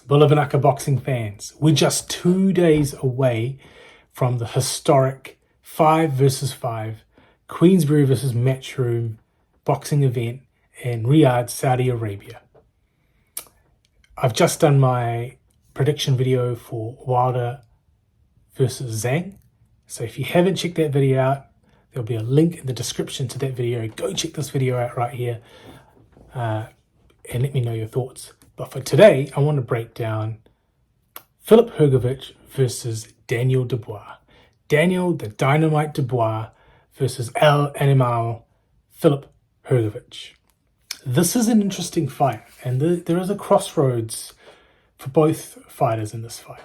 Bula Vinaka boxing fans, we're just 2 days away from the historic 5 versus 5 Queensberry versus Matchroom boxing event in Riyadh, Saudi Arabia. I've just done my prediction video for Wilder versus Zhang. So if you haven't checked that video out, there'll be a link in the description to that video. Go check this video out right here and let me know your thoughts. But for today, I want to break down Filip Hrgovic versus Daniel Dubois. Daniel the Dynamite Dubois versus El Animal Filip Hrgovic. This is an interesting fight, and there is a crossroads for both fighters in this fight.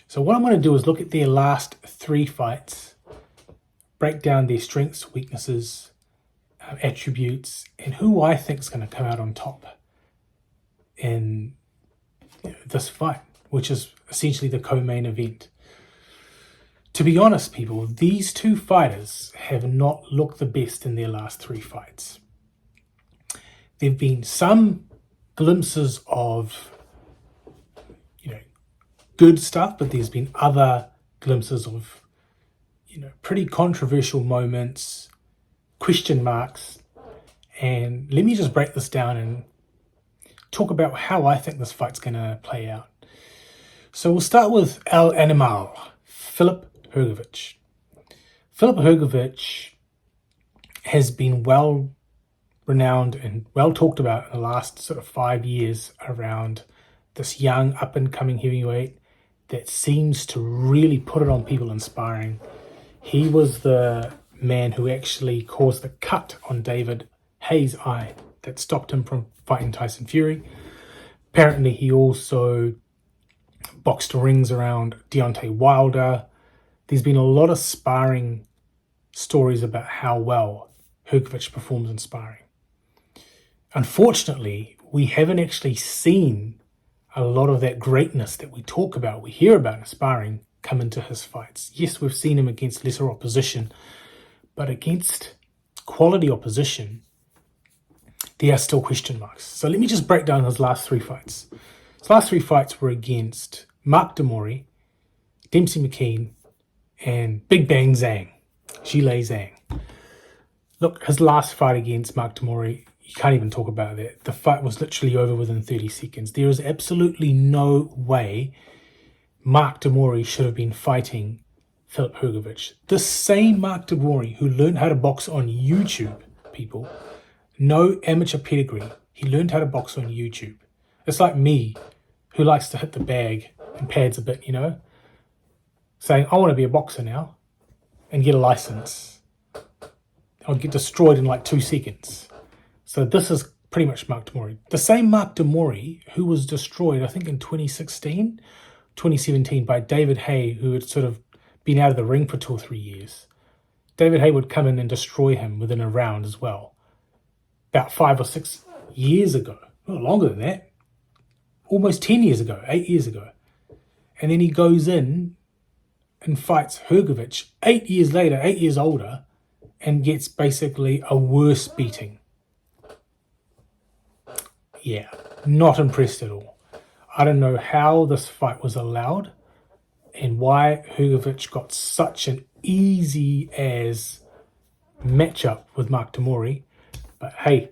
So what I'm going to do is look at their last 3 fights, break down their strengths, weaknesses, attributes, and who I think is going to come out on top in this fight, which is essentially the co-main event. To be honest, people, these 2 fighters have not looked the best in their last 3 fights. There have been some glimpses of, good stuff, but there's been other glimpses of, pretty controversial moments, question marks. And let me just break this down and talk about how I think this fight's going to play out. So we'll start with El Animal, Filip Hrgovic. Filip Hrgovic has been well renowned and well talked about in the last sort of 5 years around this young up and coming heavyweight that seems to really put it on people in sparring. He was the man who actually caused the cut on David Haye's eye that stopped him from fighting Tyson Fury. Apparently he also boxed rings around Deontay Wilder. There's been a lot of sparring stories about how well Hrgovic performs in sparring. Unfortunately, we haven't actually seen a lot of that greatness that we talk about, we hear about in sparring, come into his fights. Yes, we've seen him against lesser opposition, but against quality opposition, there are still question marks. So let me just break down his last 3 fights. His last 3 fights were against Mark Demori, Dempsey McKean, and Big Bang Zhang, Zhilei Zhang. Look, his last fight against Mark Demori, you can't even talk about that. The fight was literally over within 30 seconds. There is absolutely no way Mark Demori should have been fighting Filip Hrgovic. The same Mark Demori who learned how to box on YouTube, people. No amateur pedigree. He learned how to box on YouTube. It's like me, who likes to hit the bag and pads a bit, saying, I want to be a boxer now and get a license. I'll get destroyed in like 2 seconds. So this is pretty much Mark Demori. The same Mark Demori who was destroyed, I think in 2016, 2017 by David Haye, who had sort of been out of the ring for 2 or 3 years. David Haye would come in and destroy him within a round as well. About 5 or 6 years ago, not longer than that, almost 10 years ago, 8 years ago. And then he goes in and fights Hrgovic 8 years later, 8 years older, and gets basically a worse beating. Yeah, not impressed at all. I don't know how this fight was allowed and why Hrgovic got such an easy as matchup with Mark Demori. But hey,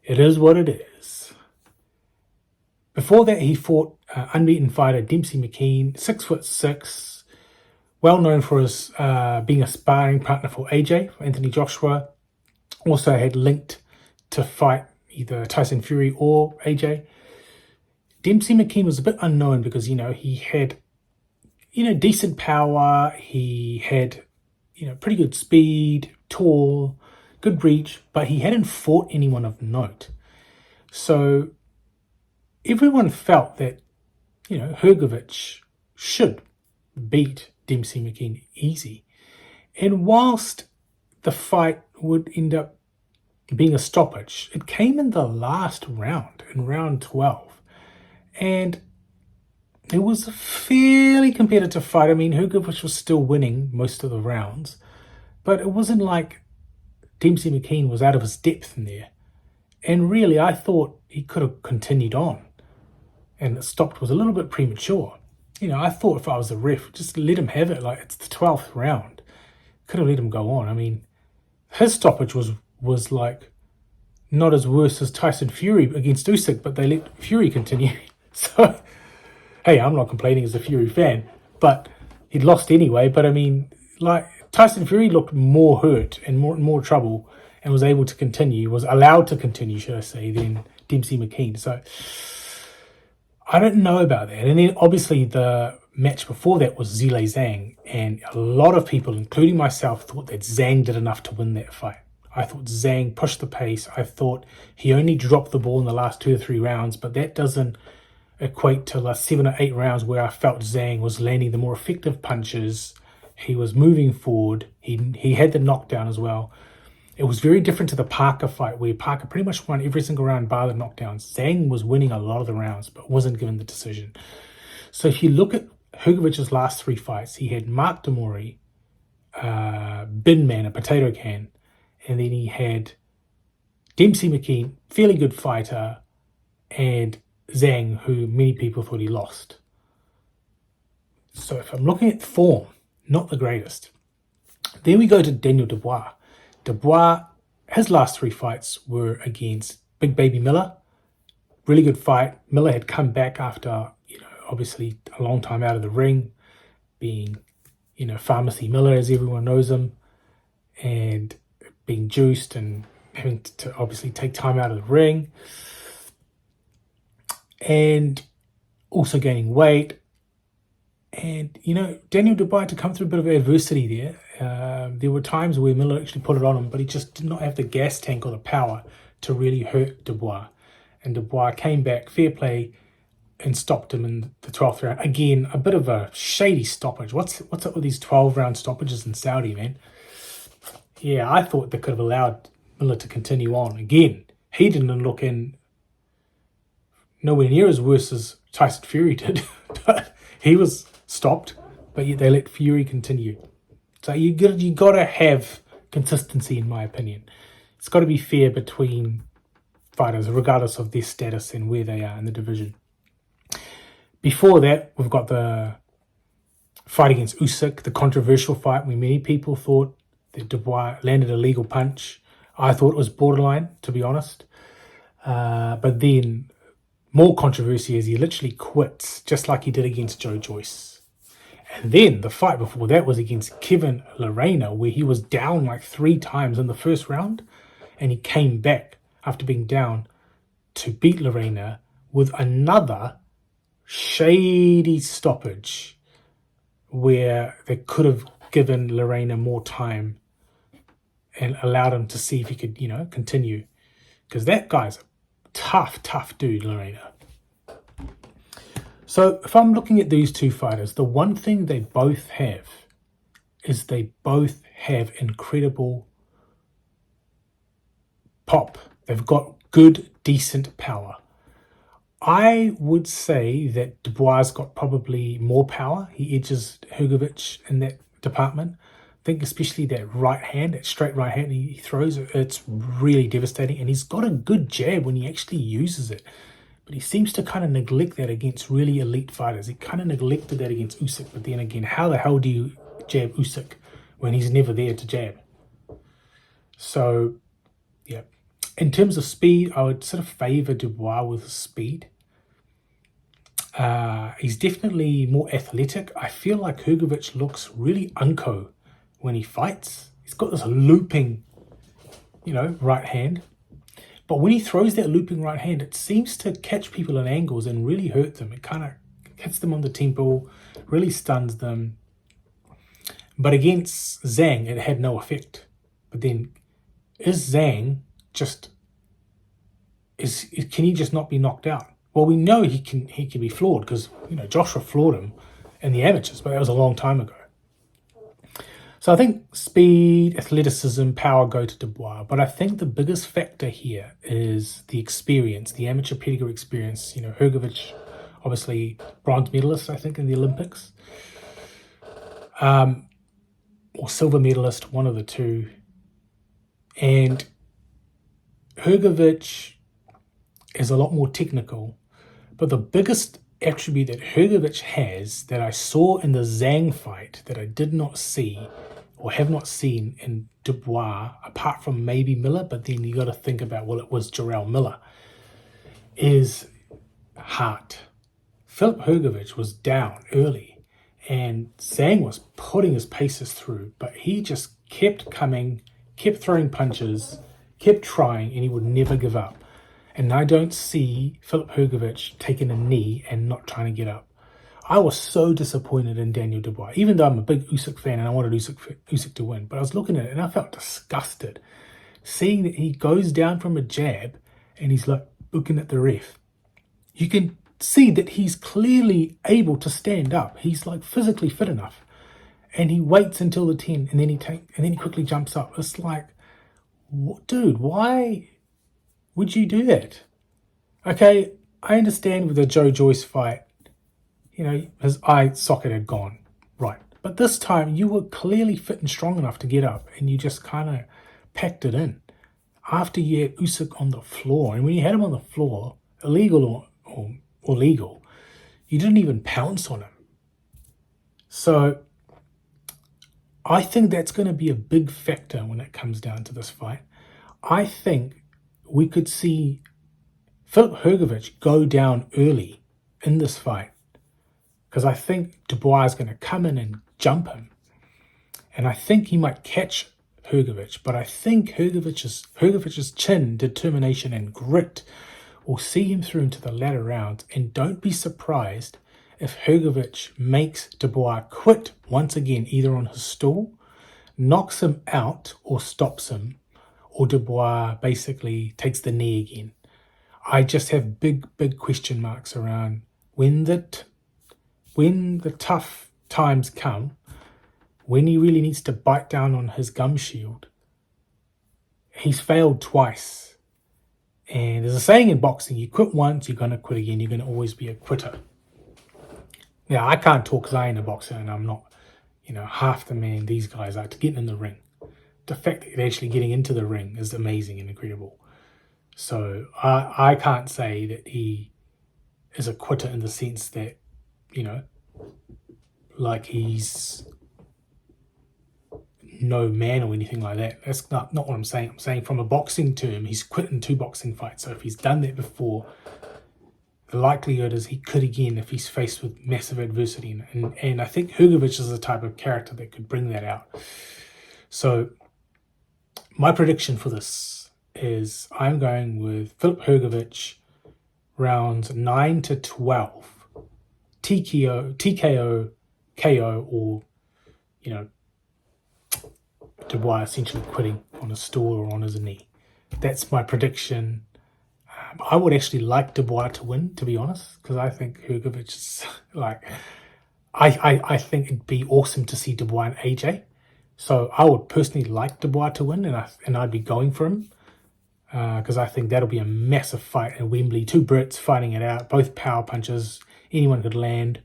it is what it is. Before that, he fought unbeaten fighter Dempsey McKean, 6'6", well known for his being a sparring partner for AJ, for Anthony Joshua. Also had linked to fight either Tyson Fury or AJ. Dempsey McKean was a bit unknown because, he had, decent power. He had, pretty good speed, tall, good reach, but he hadn't fought anyone of note. So everyone felt that, Hrgovic should beat Dempsey McKean easy. And whilst the fight would end up being a stoppage, it came in the last round, in round 12. And it was a fairly competitive fight. I mean, Hrgovic was still winning most of the rounds, but it wasn't like Dempsey McKean was out of his depth in there. And really, I thought he could have continued on. and the stopped was a little bit premature. I thought if I was the ref, just let him have it. Like, it's the 12th round. Could have let him go on. I mean, his stoppage was like not as worse as Tyson Fury against Usyk, but they let Fury continue. So, hey, I'm not complaining as a Fury fan, but he'd lost anyway. But I mean, like, Tyson Fury looked more hurt and more trouble and was able to continue, was allowed to continue, should I say, than Dempsey McKean. So I don't know about that. And then obviously the match before that was Zhilei Zhang, and a lot of people, including myself, thought that Zhang did enough to win that fight. I thought Zhang pushed the pace. I thought he only dropped the ball in the last 2 or 3 rounds, but that doesn't equate to last 7 or 8 rounds where I felt Zhang was landing the more effective punches. He was moving forward. He had the knockdown as well. It was very different to the Parker fight, where Parker pretty much won every single round bar the knockdowns. Zhang was winning a lot of the rounds, but wasn't given the decision. So if you look at Hrgovic's last 3 fights, he had Mark Demori, Bin Man, a potato can, and then he had Dempsey McKean, fairly good fighter, and Zhang, who many people thought he lost. So if I'm looking at form, not the greatest. Then we go to Daniel Dubois. Dubois, his last 3 fights were against Big Baby Miller. Really good fight. Miller had come back after, obviously a long time out of the ring, being, Pharmacy Miller, as everyone knows him, and being juiced and having to obviously take time out of the ring, and also gaining weight. And, Daniel Dubois to come through a bit of adversity there. There were times where Miller actually put it on him, but he just did not have the gas tank or the power to really hurt Dubois. And Dubois came back, fair play, and stopped him in the 12th round. Again, a bit of a shady stoppage. What's up with these 12-round stoppages in Saudi, man? Yeah, I thought they could have allowed Miller to continue on. Again, he didn't look in nowhere near as worse as Tyson Fury did, but he was stopped, but yet they let Fury continue. So you got to have consistency, in my opinion. It's got to be fair between fighters, regardless of their status and where they are in the division. Before that, we've got the fight against Usyk, the controversial fight where many people thought that Dubois landed a legal punch. I thought it was borderline, to be honest. But then more controversy as he literally quits, just like he did against Joe Joyce. And then the fight before that was against Kevin Lerena, where he was down like 3 times in the first round, and he came back after being down to beat Lerena with another shady stoppage where they could have given Lerena more time and allowed him to see if he could, continue. Because that guy's a tough dude, Lerena. So if I'm looking at these 2 fighters, the one thing they both have is they both have incredible pop. They've got good, decent power. I would say that Dubois got probably more power. He edges Hrgovic in that department. I think especially that right hand, that straight right hand he throws, it's really devastating. And he's got a good jab when he actually uses it. But he seems to kind of neglect that against really elite fighters. He kind of neglected that against Usyk. But then again, how the hell do you jab Usyk when he's never there to jab? So, yeah. In terms of speed, I would sort of favour Dubois with his speed. He's definitely more athletic. I feel like Hrgovic looks really unco when he fights. He's got this looping, right hand. But when he throws that looping right hand, it seems to catch people at angles and really hurt them. It kind of hits them on the temple, really stuns them. But against Zhang, it had no effect. But then, is Zhang just... can he just not be knocked out? Well, we know he can be floored because, Joshua floored him in the amateurs, but that was a long time ago. So I think speed, athleticism, power go to Dubois. But I think the biggest factor here is the experience, the amateur pedigree experience. Hrgovic, obviously bronze medalist, I think, in the Olympics. Or silver medalist, one of the two. And Hrgovic is a lot more technical, But the biggest attribute that Hrgovic has that I saw in the Zhang fight that I did not see or have not seen in Dubois, apart from maybe Miller, but then you got to think about, well, it was Jarrell Miller, is heart. Filip Hrgovic was down early and Zhang was putting his paces through, but he just kept coming, kept throwing punches, kept trying, and he would never give up. And I don't see Filip Hrgovic taking a knee and not trying to get up. I was so disappointed in Daniel Dubois, even though I'm a big Usyk fan and I wanted Usyk to win. But I was looking at it and I felt disgusted, seeing that he goes down from a jab and he's like looking at the ref. You can see that he's clearly able to stand up. He's like physically fit enough, and he waits until the 10, and then he quickly jumps up. It's like, dude, why would you do that? Okay, I understand with the Joe Joyce fight, you know, his eye socket had gone, right? But this time you were clearly fit and strong enough to get up, and you just kind of packed it in. After you had Usyk on the floor, and when you had him on the floor, illegal or legal, you didn't even pounce on him. So I think that's going to be a big factor when it comes down to this fight. I think we could see Filip Hrgovic go down early in this fight, because I think Dubois is going to come in and jump him. And I think he might catch Hrgovic, but I think Hrgovic's chin, determination and grit will see him through into the latter rounds. And don't be surprised if Hrgovic makes Dubois quit once again, either on his stool, knocks him out or stops him, or Dubois basically takes the knee again. I just have big question marks around when the tough times come, when he really needs to bite down on his gum shield. He's failed twice. And there's a saying in boxing, you quit once, you're going to quit again. You're going to always be a quitter. Now, I can't talk because I ain't a boxer and I'm not, half the man these guys are to get in the ring. The fact that they're actually getting into the ring is amazing and incredible. So I can't say that he is a quitter in the sense that, like he's no man or anything like that. That's not what I'm saying. I'm saying from a boxing term, he's quit in 2 boxing fights. So if he's done that before, the likelihood is he could again if he's faced with massive adversity. And I think Hrgovic is the type of character that could bring that out. So my prediction for this is I'm going with Filip Hrgovic rounds 9 to 12. TKO, KO, or, Dubois essentially quitting on his stool or on his knee. That's my prediction. I would actually like Dubois to win, to be honest, because I think Hrgovic is like, I think it'd be awesome to see Dubois and AJ. So I would personally like Dubois to win, and I'd be going for him, because I think that'll be a massive fight at Wembley. 2 Brits fighting it out, both power punches, anyone could land.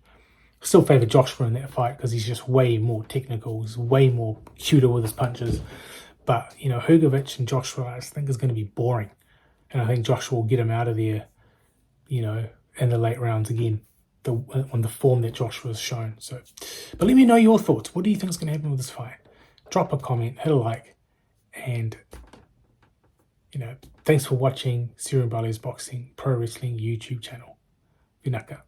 Still favour Joshua in that fight because he's just way more technical. He's way more cuter with his punches. But, Hrgovic and Joshua, I just think is going to be boring. And I think Joshua will get him out of there, in the late rounds again, on the form that Joshua's shown. So, but let me know your thoughts. What do you think is going to happen with this fight? Drop a comment, hit a like, and, thanks for watching Seru Bale's Boxing Pro Wrestling YouTube channel. Vinaka.